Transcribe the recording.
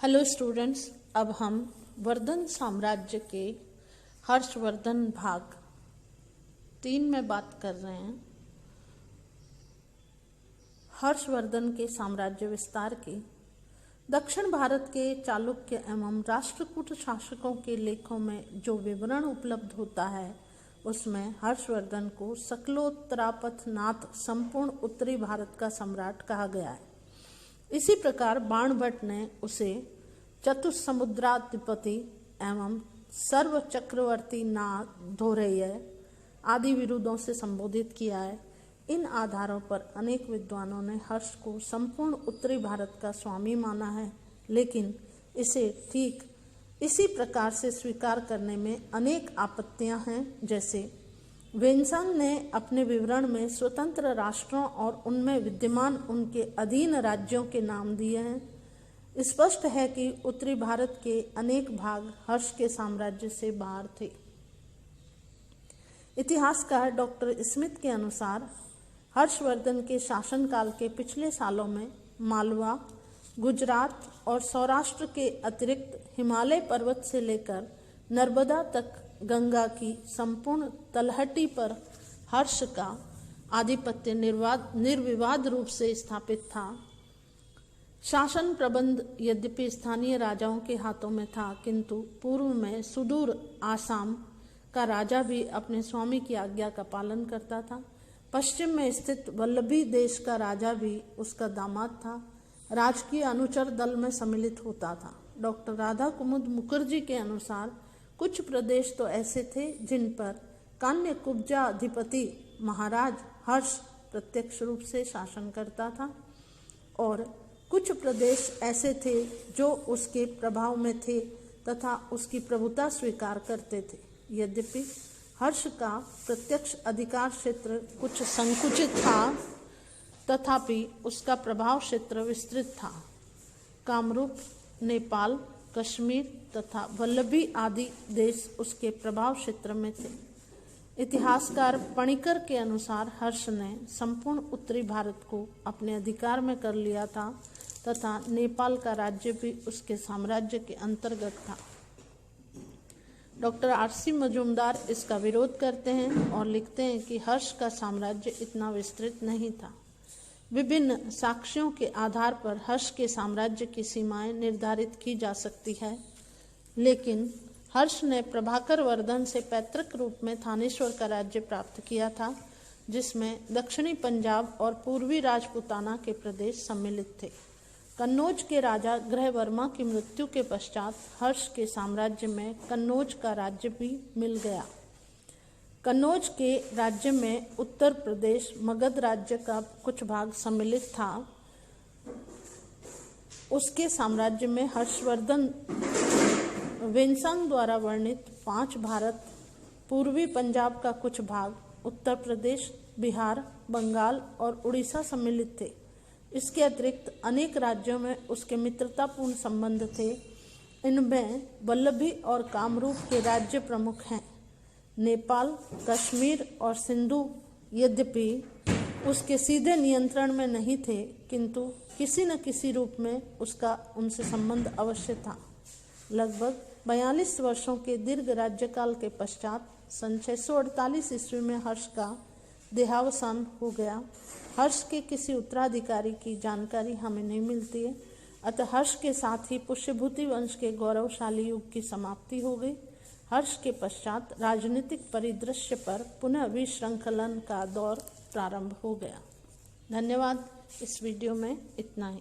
Hello students, अब हम वर्धन साम्राज्य के हर्षवर्धन भाग 3 में बात कर रहे हैं। हर्षवर्धन के साम्राज्य विस्तार के दक्षिण भारत के चालुक्य एवं राष्ट्रकूट शासकों के लेखों में जो विवरण उपलब्ध होता है उसमें हर्षवर्धन को सकलोत्तरापथ नाथ संपूर्ण उत्तरी भारत का सम्राट कहा गया है। इसी प्रकार बाणभट्ट ने उसे चतुसमुद्राधिपति एवं सर्व चक्रवर्ती नाथ धोरेय आदि विरुद्धों से संबोधित किया है। इन आधारों पर अनेक विद्वानों ने हर्ष को संपूर्ण उत्तरी भारत का स्वामी माना है, लेकिन इसे ठीक इसी प्रकार से स्वीकार करने में अनेक आपत्तियां हैं। जैसे वेन्सांग ने अपने विवरण में स्वतंत्र राष्ट्रों और उनमें विद्यमान उनके अधीन राज्यों के नाम दिए हैं। स्पष्ट है कि उत्तरी भारत के अनेक भाग हर्ष के साम्राज्य से बाहर थे। इतिहासकार डॉक्टर स्मिथ के अनुसार हर्षवर्धन के शासनकाल के पिछले सालों में मालवा, गुजरात और सौराष्ट्र के अतिरिक्त हिमालय पर्वत से लेकर नर्मदा तक गंगा की संपूर्ण तलहटी पर हर्ष का आधिपत्य निर्विवाद रूप से स्थापित था। शासन प्रबंध यद्यपि स्थानीय राजाओं के हाथों में था, किंतु पूर्व में सुदूर आसाम का राजा भी अपने स्वामी की आज्ञा का पालन करता था। पश्चिम में स्थित वल्लभी देश का राजा भी उसका दामाद था। राजकीय अनुचर दल में सम्मिलित होता था। डॉक्टर राधा कुमुद मुखर्जी के अनुसार कुछ प्रदेश तो ऐसे थे जिन पर कान्य कुब्जा अधिपति महाराज हर्ष प्रत्यक्ष रूप से शासन करता था और कुछ प्रदेश ऐसे थे जो उसके प्रभाव में थे तथा उसकी प्रभुता स्वीकार करते थे। यद्यपि हर्ष का प्रत्यक्ष अधिकार क्षेत्र कुछ संकुचित था, तथापि उसका प्रभाव क्षेत्र विस्तृत था। कामरूप, नेपाल, कश्मीर तथा वल्लभी आदि देश उसके प्रभाव क्षेत्र में थे। इतिहासकार पणिकर के अनुसार हर्ष ने संपूर्ण उत्तरी भारत को अपने अधिकार में कर लिया था तथा नेपाल का राज्य भी उसके साम्राज्य के अंतर्गत था। Doctor RC. मजूमदार इसका विरोध करते हैं और लिखते हैं कि हर्ष का साम्राज्य इतना विस्तृत नहीं था। विभिन्न साक्ष्यों के आधार पर हर्ष के साम्राज्य की सीमाएं निर्धारित की जा सकती है, लेकिन हर्ष ने प्रभाकर वर्धन से पैतृक रूप में थानेश्वर का राज्य प्राप्त किया था, जिसमें दक्षिणी पंजाब और पूर्वी राजपूताना के प्रदेश सम्मिलित थे। कन्नौज के राजा ग्रहवर्मा की मृत्यु के पश्चात हर्ष के साम्राज्य में कन्नौज का राज्य भी मिल गया। कन्नौज के राज्य में उत्तर प्रदेश मगध राज्य का कुछ भाग सम्मिलित था। उसके साम्राज्य में हर्षवर्धन वेन्सांग द्वारा वर्णित 5 भारत, पूर्वी पंजाब का कुछ भाग, उत्तर प्रदेश, बिहार, बंगाल और उड़ीसा सम्मिलित थे। इसके अतिरिक्त अनेक राज्यों में उसके मित्रतापूर्ण संबंध थे। इनमें वल्लभी और कामरूप के राज्य प्रमुख हैं। नेपाल, कश्मीर और सिंधु यद्यपि उसके सीधे नियंत्रण में नहीं थे, किंतु किसी न किसी रूप में उसका उनसे संबंध अवश्य था। लगभग 42 वर्षों के दीर्घ राज्यकाल के पश्चात सन 648 ईस्वी में हर्ष का देहावसान हो गया। हर्ष के किसी उत्तराधिकारी की जानकारी हमें नहीं मिलती है, अतः हर्ष के साथ ही पुष्यभूति वंश के गौरवशाली युग की समाप्ति हो गई। हर्ष के पश्चात राजनीतिक परिदृश्य पर पुनः विशृंखलन का दौर प्रारंभ हो गया। धन्यवाद। इस वीडियो में इतना ही।